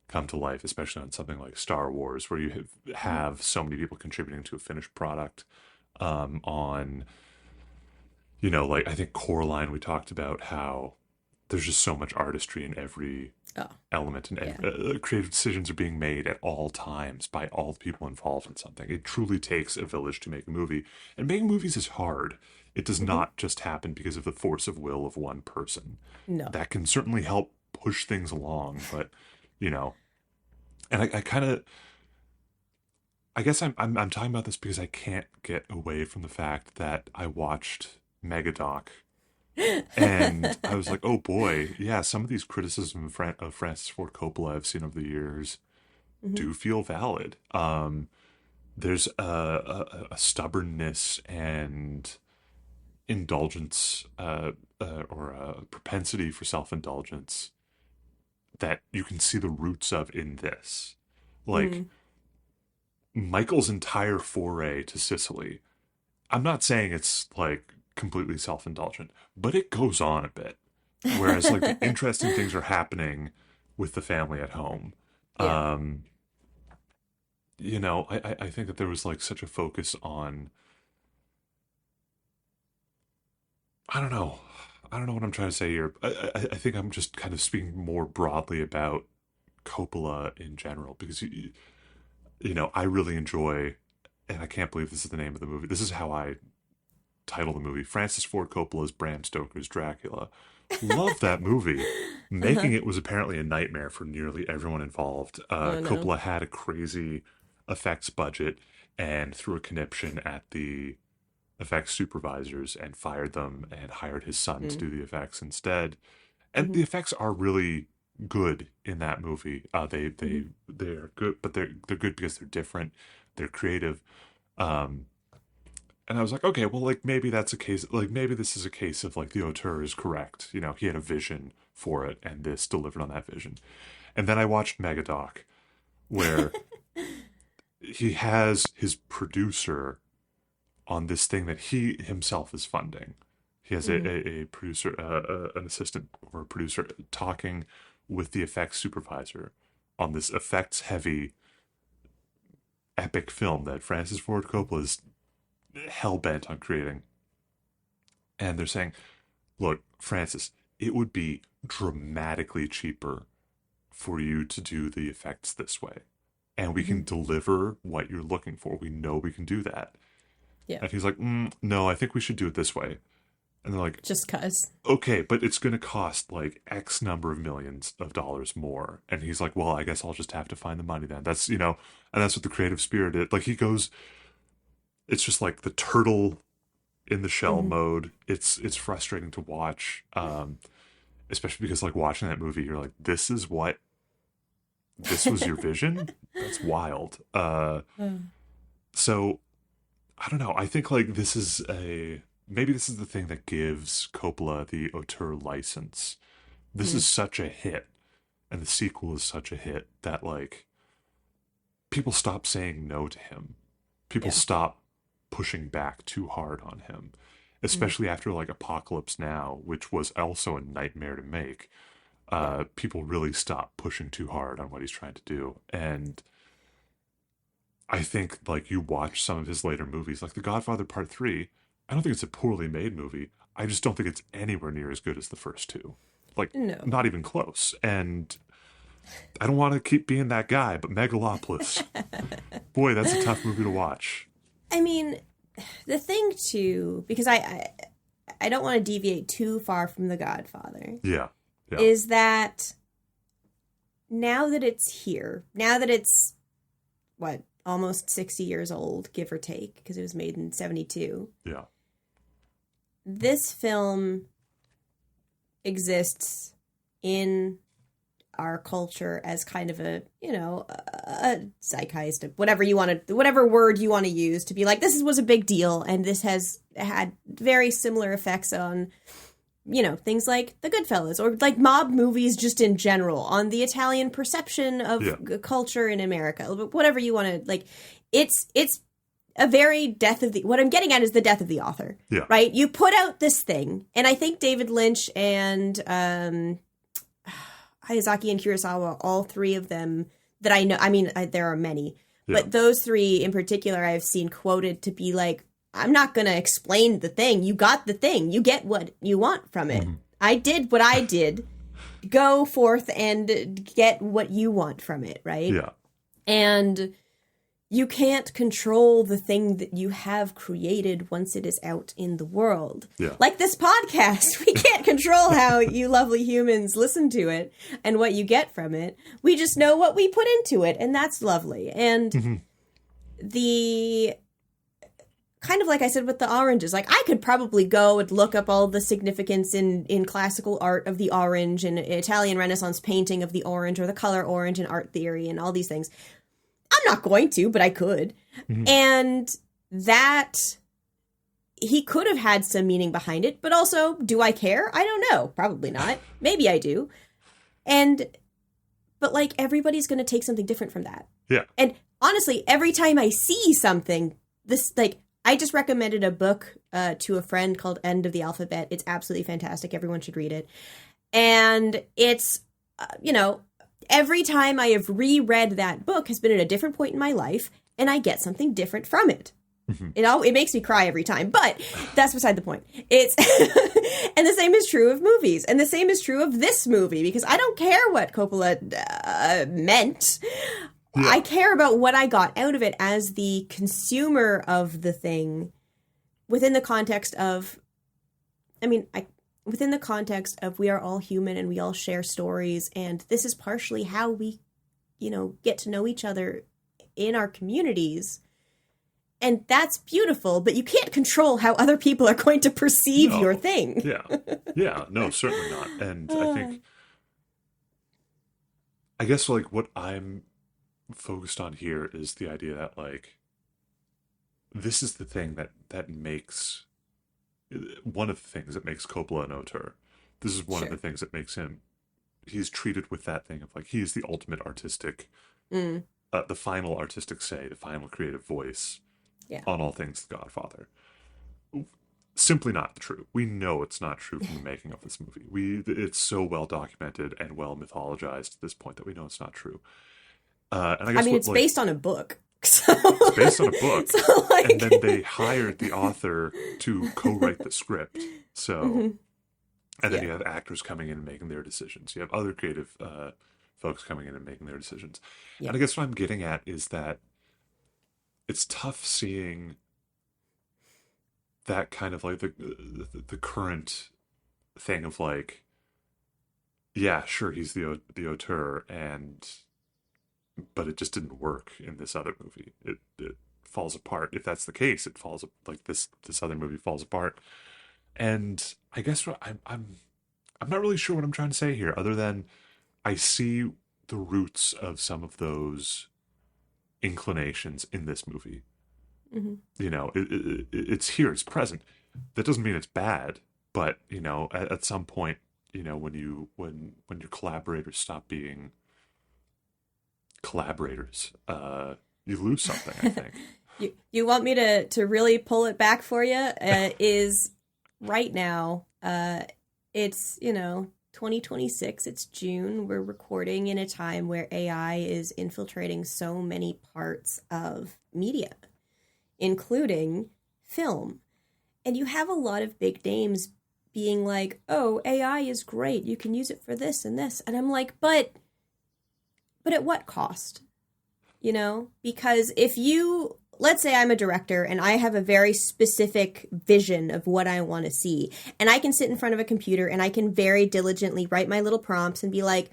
come to life, especially on something like Star Wars, where you have so many people contributing to a finished product. I think Coraline, we talked about how there's just so much artistry in every element, and creative decisions are being made at all times by all the people involved in something. It truly takes a village to make a movie, and making movies is hard. It does not just happen because of the force of will of one person. No. That can certainly help push things along, but and I guess I'm talking about this because I can't get away from the fact that I watched Megadoc and I was like, oh boy, yeah, some of these criticisms of Francis Ford Coppola I've seen over the years do feel valid. There's a stubbornness and indulgence or a propensity for self-indulgence that you can see the roots of in this. Like, Michael's entire foray to Sicily, I'm not saying it's, like, completely self-indulgent, but it goes on a bit. Whereas, like, the interesting things are happening with the family at home. Yeah. I think that there was, like, such a focus on... I don't know what I'm trying to say here. I think I'm just kind of speaking more broadly about Coppola in general, because, I really enjoy, and I can't believe this is the name of the movie. This is how I title the movie. Francis Ford Coppola's Bram Stoker's Dracula. Love that movie. Making it was apparently a nightmare for nearly everyone involved. Coppola had a crazy effects budget and threw a conniption at the effects supervisors and fired them and hired his son to do the effects instead. And the effects are really good in that movie. They're good, but they're good because they're different. They're creative. And I was like, okay, well, like, maybe that's a case, like, maybe this is a case of, like, the auteur is correct. He had a vision for it, and this delivered on that vision. And then I watched Megadoc, where he has his producer on this thing that he himself is funding. He has a producer, an assistant or a producer talking with the effects supervisor on this effects-heavy epic film that Francis Ford Coppola is hell-bent on creating. And they're saying, look, Francis, it would be dramatically cheaper for you to do the effects this way. And we can deliver what you're looking for. We know we can do that. Yeah. And he's like, no, I think we should do it this way. And they're like, just cuz. Okay, but it's going to cost like X number of millions of dollars more. And he's like, well, I guess I'll just have to find the money then. That's, and that's what the creative spirit is. Like, he goes, it's just like the turtle in the shell mode. It's frustrating to watch. Especially because, like, watching that movie, you're like, this was your vision? That's wild. So I don't know. I think, like, this is maybe this is the thing that gives Coppola the auteur license. This is such a hit, and the sequel is such a hit that, like, people stop saying no to him. People stop pushing back too hard on him, especially after, like, Apocalypse Now, which was also a nightmare to make. People really stop pushing too hard on what he's trying to do. And I think, like, you watch some of his later movies, like The Godfather Part 3, I don't think it's a poorly made movie. I just don't think it's anywhere near as good as the first two. Like, No. not even close. And I don't want to keep being that guy, but Megalopolis, boy, that's a tough movie to watch. I mean, the thing too, because I don't want to deviate too far from The Godfather. Yeah. Is that now that it's here, now that it's, what, almost 60 years old, give or take, because it was made in 72. Yeah. This film exists in our culture as kind of a, you know, a zeitgeist, whatever you want to, whatever word you want to use to be like, this was a big deal, and this has had very similar effects on, you know, things like The Goodfellas or like mob movies just in general, on the Italian perception of culture in America, whatever you want to, like, it's a very death of the, what I'm getting at is the death of the author, right? You put out this thing, and I think David Lynch and Hayazaki and Kurosawa, all three of them that I know, I mean, there are many, but those three in particular I've seen quoted to be like, I'm not going to explain the thing. You got the thing. You get what you want from it. I did what I did. Go forth and get what you want from it, right? Yeah. And you can't control the thing that you have created once it is out in the world. Yeah. Like this podcast. We can't control how you lovely humans listen to it and what you get from it. We just know what we put into it, and that's lovely. And the... kind of like I said with the oranges, like I could probably go and look up all the significance in classical art of the orange and Italian Renaissance painting of the orange or the color orange and art theory and all these things. I'm not going to, but I could. And that he could have had some meaning behind it, but also, do I care? I don't know. Probably not. Maybe I do. But like everybody's going to take something different from that. Yeah. And honestly, every time I see something, this like, I just recommended a book to a friend called End of the Alphabet. It's absolutely fantastic. Everyone should read it. And it's, you know, every time I have reread that book has been at a different point in my life, and I get something different from it. It makes me cry every time, but that's beside the point. It's and the same is true of movies, and the same is true of this movie, because I don't care what Coppola meant. Yeah. I care about what I got out of it as the consumer of the thing within the context of, within the context of we are all human and we all share stories. And this is partially how we, you know, get to know each other in our communities. And that's beautiful, but you can't control how other people are going to perceive your thing. Yeah, no, certainly not. And I guess like what I'm focused on here is the idea that like this is the thing that makes one of the things that makes Coppola an auteur. This is one of the things that makes him, he's treated with that thing of like he is the ultimate artistic the final artistic say, the final creative voice on all things The Godfather. Simply not true. We know it's not true from the making of this movie. It's so well documented and well mythologized at this point that we know it's not true. And I guess it's based on a book. So, it's based on a book. So, like... And then they hired the author to co-write the script. So, and then you have actors coming in and making their decisions. You have other creative folks coming in and making their decisions. And I guess what I'm getting at is that it's tough seeing that kind of like the current thing of like, yeah, sure, he's the auteur, but it just didn't work in this other movie. It falls apart. If that's the case, it falls like this other movie falls apart. And I guess what I'm not really sure what I'm trying to say here, other than I see the roots of some of those inclinations in this movie. You know, it's here, it's present. That doesn't mean it's bad, but at some point, when your collaborators stop being collaborators, you lose something, I think. You want me to really pull it back for you? Is right now, it's 2026. It's June. We're recording in a time where AI is infiltrating so many parts of media, including film. And you have a lot of big names being like, oh, AI is great. You can use it for this and this. And I'm like, but at what cost? Because let's say I'm a director and I have a very specific vision of what I want to see. And I can sit in front of a computer and I can very diligently write my little prompts and be like,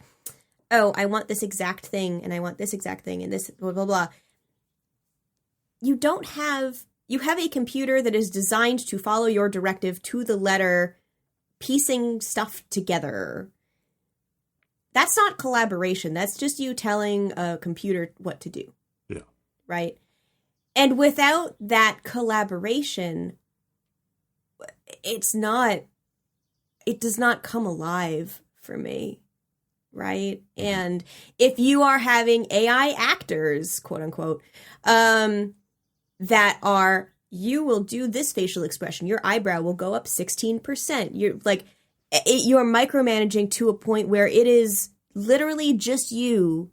oh, I want this exact thing and I want this exact thing and this blah, blah, blah. You have a computer that is designed to follow your directive to the letter, piecing stuff together. That's not collaboration. That's just you telling a computer what to do. Yeah. Right? And without that collaboration, it does not come alive for me. Right? And if you are having AI actors, quote unquote, you will do this facial expression. Your eyebrow will go up 16%. You're micromanaging to a point where it is literally just you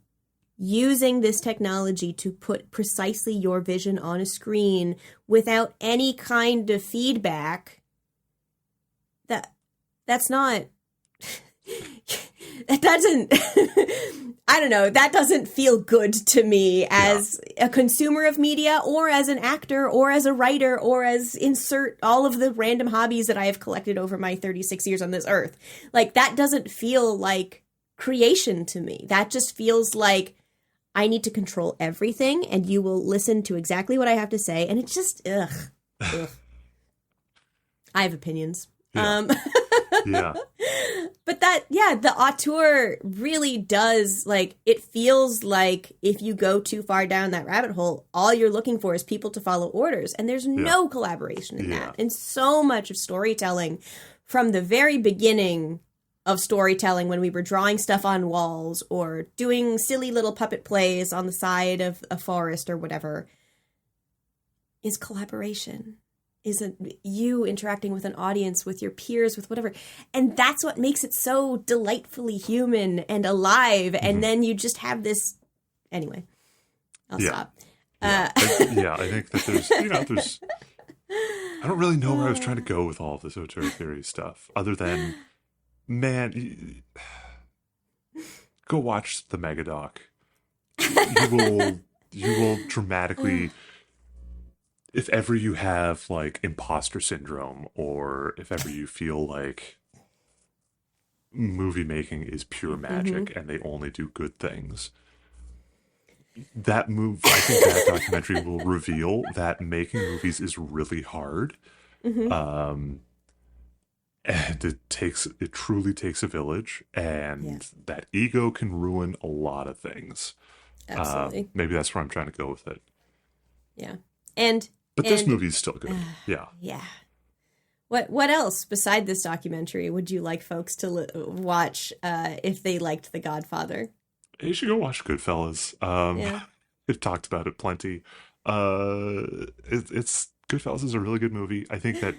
using this technology to put precisely your vision on a screen without any kind of feedback. That's not, that doesn't, I don't know, that doesn't feel good to me as a consumer of media or as an actor or as a writer or as insert all of the random hobbies that I have collected over my 36 years on this earth. Like, that doesn't feel like creation to me. That just feels like I need to control everything and you will listen to exactly what I have to say. And it's just, ugh. I have opinions. Yeah. Yeah. But the auteur really does, it feels like if you go too far down that rabbit hole, all you're looking for is people to follow orders. And there's no collaboration in that. And so much of storytelling from the very beginning of storytelling, when we were drawing stuff on walls or doing silly little puppet plays on the side of a forest or whatever, is collaboration. Isn't you interacting with an audience, with your peers, with whatever. And that's what makes it so delightfully human and alive. And then you just have this. Anyway, I'll stop. I think that there's, I don't really know where I was trying to go with all of this auteur theory stuff, other than, man, go watch the Megadoc. You will dramatically. If ever you have imposter syndrome, or if ever you feel like movie making is pure magic and they only do good things, I think that documentary will reveal that making movies is really hard. And it truly takes a village, and that ego can ruin a lot of things. Absolutely. Maybe that's where I'm trying to go with it. Yeah. But this movie's still good. Yeah. Yeah. What else beside this documentary would you like folks to watch if they liked The Godfather? You should go watch Goodfellas. We've talked about it plenty. It's Goodfellas is a really good movie. I think that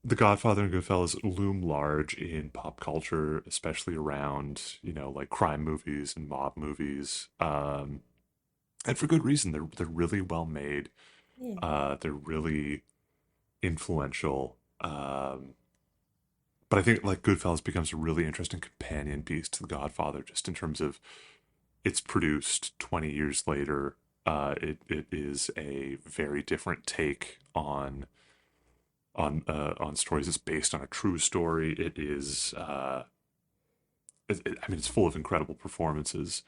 The Godfather and Goodfellas loom large in pop culture, especially around crime movies and mob movies, and for good reason. They're really well made. Yeah. They're really influential. But I think Goodfellas becomes a really interesting companion piece to The Godfather, just in terms of it's produced 20 years later. It is a very different take on stories. It's based on a true story. It is. It's full of incredible performances.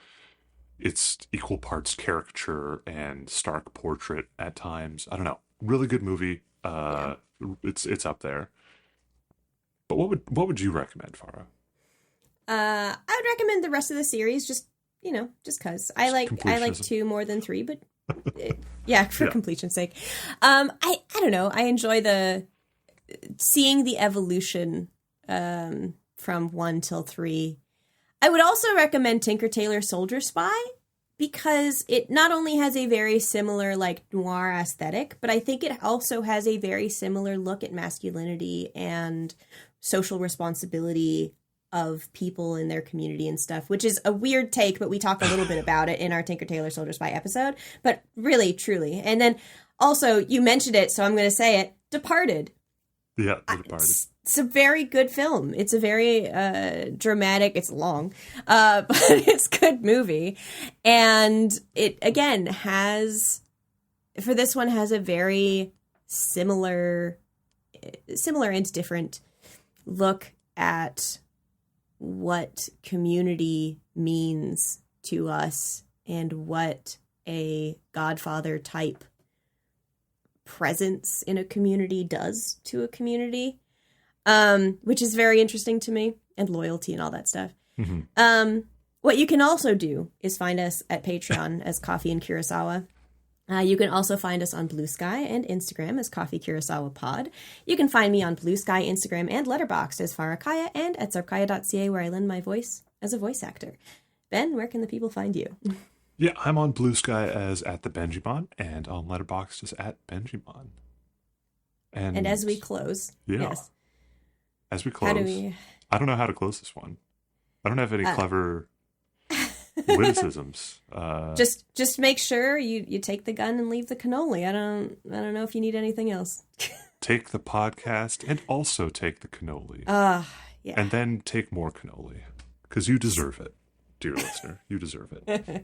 It's equal parts caricature and stark portrait at times. I don't know. Really good movie. It's up there. But what would you recommend, Farrah? I would recommend the rest of the series. Just because I like 2 more than 3, but for completion's sake. I don't know. I enjoy the seeing the evolution from 1 till 3. I would also recommend Tinker Tailor Soldier Spy, because it not only has a very similar like noir aesthetic, but I think it also has a very similar look at masculinity and social responsibility of people in their community and stuff, which is a weird take, but we talk a little bit about it in our Tinker Tailor Soldier Spy episode, but really, truly. And then also, you mentioned it, so I'm going to say it, Departed. Yeah, The Departed. It's a very good film. It's a very dramatic, it's long, but it's a good movie. And it, again, has a very similar and different look at what community means to us and what a Godfather type presence in a community does to a community, which is very interesting to me, and loyalty and all that stuff. Mm-hmm. What you can also do is find us at Patreon as Coffee and Kurosawa. You can also find us on Blue Sky and Instagram as Coffee Kurosawa Pod. You can find me on Blue Sky, Instagram, and Letterboxd as Farrah Sarpkaya, and at sarpkaya.ca, where I lend my voice as a voice actor. Ben, where can the people find you? Yeah, I'm on Blue Sky as at the Benjimon, and on Letterboxd as at Benjimon. And as we close, yes. As we close, I don't know how to close this one. I don't have any clever witticisms. Just make sure you take the gun and leave the cannoli. I don't know if you need anything else. Take the podcast and also take the cannoli. Yeah. And then take more cannoli, because you deserve it, dear listener. You deserve it.